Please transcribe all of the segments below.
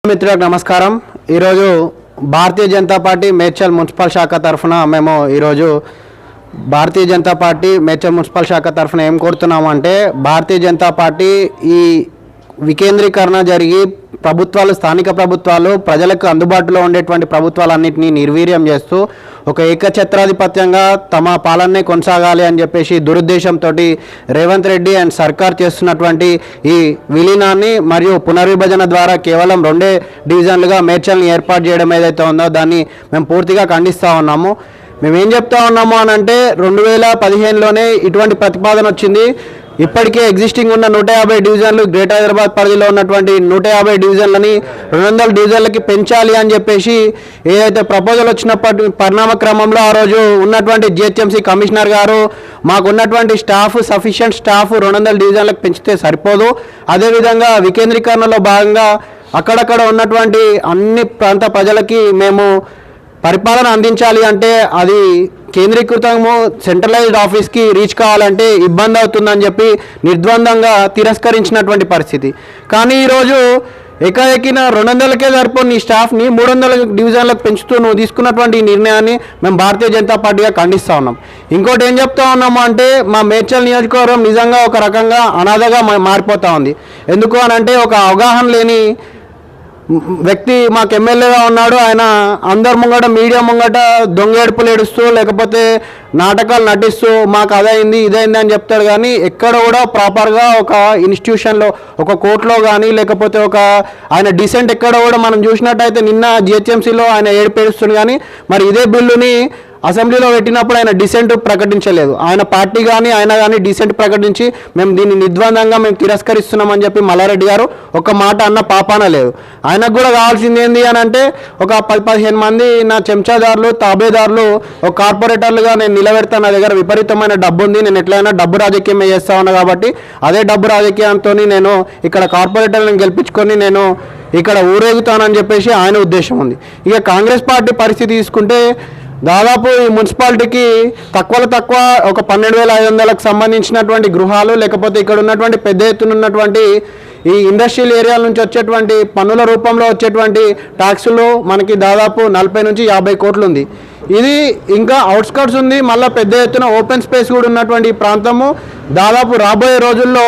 మిత్రులకు నమస్కారం। ఈరోజు భారతీయ జనతా పార్టీ మేడ్చల్ మున్సిపల్ శాఖ తరఫున మేము ఈరోజు భారతీయ జనతా పార్టీ మేడ్చల్ మున్సిపల్ శాఖ తరఫున ఏం కోరుతున్నామంటే భారతీయ జనతా పార్టీ ఈ వికేంద్రీకరణ జరిగి ప్రభుత్వాలు స్థానిక ప్రభుత్వాలు ప్రజలకు అందుబాటులో ఉండేటువంటి ప్రభుత్వాలన్నింటినీ నిర్వీర్యం చేస్తూ ఒక ఏకఛత్రాధిపత్యంగా తమ పాలనే కొనసాగాలి అని చెప్పేసి దురుద్దేశంతో రేవంత్ రెడ్డి అండ్ సర్కార్ చేస్తున్నటువంటి ఈ విలీనాన్ని మరియు పునర్విభజన ద్వారా కేవలం 2 డివిజన్లుగా మేడ్చల్ని ఏర్పాటు చేయడం ఏదైతే ఉందో దాన్ని మేము పూర్తిగా ఖండిస్తూ ఉన్నాము। మేమేం చెప్తా ఉన్నాము అని అంటే 2015లోనే ఇటువంటి ప్రతిపాదన వచ్చింది। ఇప్పటికే ఎగ్జిస్టింగ్ ఉన్న 150 డివిజన్లు గ్రేటర్ హైదరాబాద్ పరిధిలో ఉన్నటువంటి 150 డివిజన్లని 200 డివిజన్లకి పెంచాలి అని చెప్పేసి ఏదైతే ప్రపోజల్ వచ్చినప్పటి పరిణామ క్రమంలో ఆ రోజు ఉన్నటువంటి జిహెచ్ఎంసీ కమిషనర్ గారు మాకు ఉన్నటువంటి స్టాఫ్ సఫిషియెంట్ స్టాఫ్ 200 డివిజన్లకు పెంచితే సరిపోదు, అదేవిధంగా వికేంద్రీకరణలో భాగంగా అక్కడక్కడ ఉన్నటువంటి అన్ని ప్రాంత ప్రజలకి మేము పరిపాలన అందించాలి అంటే అది కేంద్రీకృతము సెంట్రలైజ్డ్ ఆఫీస్కి రీచ్ కావాలంటే ఇబ్బంది అవుతుందని చెప్పి నిర్ద్వందంగా తిరస్కరించినటువంటి పరిస్థితి। కానీ ఈరోజు ఏకాఏకిన 200కే సరిపోని నీ స్టాఫ్ని 300 డివిజన్లకు పెంచుతూ నువ్వు తీసుకున్నటువంటి నిర్ణయాన్ని మేము భారతీయ జనతా పార్టీగా ఖండిస్తూ ఉన్నాం। ఇంకోటి ఏం చెప్తా ఉన్నాము అంటే మా మేడ్చల్ నియోజకవర్గం నిజంగా ఒక రకంగా అనాథగా మారిపోతూ ఉంది। ఎందుకు అని అంటే ఒక అవగాహన లేని వ్యక్తి మాకు ఎమ్మెల్యేగా ఉన్నాడు, ఆయన అందరి ముంగట మీడియా ముంగట దొంగ ఏడుపులు ఏడుస్తూ లేకపోతే నాటకాలు నటిస్తూ మాకు అదైంది ఇదైంది అని చెప్తాడు, కానీ ఎక్కడ కూడా ప్రాపర్గా ఒక ఇన్స్టిట్యూషన్లో ఒక కోర్టులో కానీ లేకపోతే ఒక ఆయన డిసెంట్ ఎక్కడ కూడా మనం చూసినట్టయితే నిన్న జిహెచ్ఎంసీలో ఆయన ఏడుపు ఏడుస్తుంది, కానీ మరి ఇదే బిల్లుని అసెంబ్లీలో పెట్టినప్పుడు ఆయన డిసెంట్ ప్రకటించలేదు। ఆయన పార్టీ కానీ ఆయన కానీ డిసెంట్ ప్రకటించి మేము దీన్ని నిర్ద్వందంగా మేము తిరస్కరిస్తున్నామని చెప్పి మల్లారెడ్డి గారు ఒక మాట అన్న పాపాన లేదు। ఆయనకు కూడా కావాల్సింది ఏంది అని అంటే ఒక 10-15 మంది నా చెంచాదారులు తాబేదారులు ఒక కార్పొరేటర్లుగా నేను నిలబెడతాను, నా దగ్గర విపరీతమైన డబ్బు ఉంది, నేను ఎట్లయినా డబ్బు రాజకీయం చేస్తా ఉన్నా కాబట్టి అదే డబ్బు రాజకీయంతో నేను ఇక్కడ కార్పొరేటర్లను గెలిపించుకొని నేను ఇక్కడ ఊరేగుతానని చెప్పేసి ఆయన ఉద్దేశం ఉంది। ఇక కాంగ్రెస్ పార్టీ పరిస్థితి తీసుకుంటే దాదాపు ఈ మున్సిపాలిటీకి తక్కువలో తక్కువ ఒక 12,500లకు సంబంధించినటువంటి గృహాలు లేకపోతే ఇక్కడ ఉన్నటువంటి పెద్ద ఎత్తున ఉన్నటువంటి ఈ ఇండస్ట్రియల్ ఏరియాల నుంచి వచ్చేటువంటి పన్నుల రూపంలో వచ్చేటువంటి ట్యాక్సులు మనకి దాదాపు 40 నుంచి 50 కోట్లు ఉంది। ఇది ఇంకా అవుట్స్కట్స్ ఉంది, మళ్ళీ పెద్ద ఎత్తున ఓపెన్ స్పేస్ కూడా ఉన్నటువంటి ప్రాంతము దాదాపు రాబోయే రోజుల్లో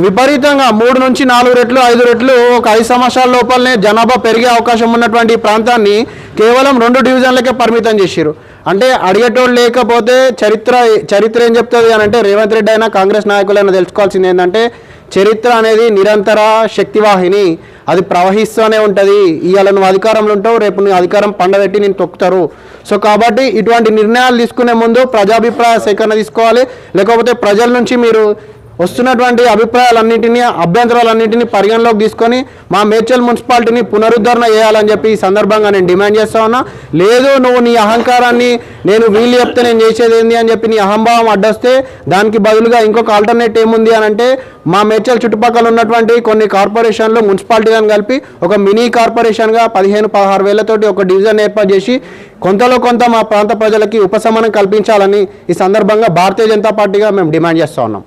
విపరీతంగా 3 నుంచి 4 రెట్లు 5 రెట్లు ఒక 5 సంవత్సరాల లోపలనే జనాభా పెరిగే అవకాశం ఉన్నటువంటి ప్రాంతాన్ని కేవలం 2 డివిజన్లకే పరిమితం చేశారు। అంటే అడిగేటోళ్ళు లేకపోతే చరిత్ర ఏం చెప్తుంది అని అంటే రేవంత్ రెడ్డి అయినా కాంగ్రెస్ నాయకులైనా తెలుసుకోవాల్సింది ఏంటంటే చరిత్ర అనేది నిరంతర శక్తివాహిని, అది ప్రవహిస్తూనే ఉంటుంది। ఇవాళ నువ్వు అధికారంలో ఉంటావు, రేపు నువ్వు అధికారం పండబెట్టి నేను తొక్కుతారు। సో కాబట్టి ఇటువంటి నిర్ణయాలు తీసుకునే ముందు ప్రజాభిప్రాయ సేకరణ తీసుకోవాలి, లేకపోతే ప్రజల నుంచి మీరు వస్తున్నటువంటి అభిప్రాయాలన్నింటినీ అభ్యంతరాలన్నింటినీ పరిగణలోకి తీసుకొని మా మేడ్చల్ మున్సిపాలిటీని పునరుద్ధరణ చేయాలని చెప్పి ఈ సందర్భంగా నేను డిమాండ్ చేస్తా ఉన్నా। లేదు నువ్వు నీ అహంకారాన్ని నేను వీళ్ళు చెప్తే నేను చేసేది ఏంది అని చెప్పి నీ అహంభావం అడ్డొస్తే దానికి బదులుగా ఇంకొక ఆల్టర్నేట్ ఏముంది అని అంటే మా మేడ్చల్ చుట్టుపక్కల ఉన్నటువంటి కొన్ని కార్పొరేషన్లు మున్సిపాలిటీలను కలిపి ఒక మినీ కార్పొరేషన్గా 15-16 వేలతోటి ఒక డివిజన్ ఏర్పాటు చేసి కొంతలో కొంత మా ప్రాంత ప్రజలకి ఉపశమనం కల్పించాలని ఈ సందర్భంగా భారతీయ జనతా పార్టీగా మేము డిమాండ్ చేస్తూ ఉన్నాం।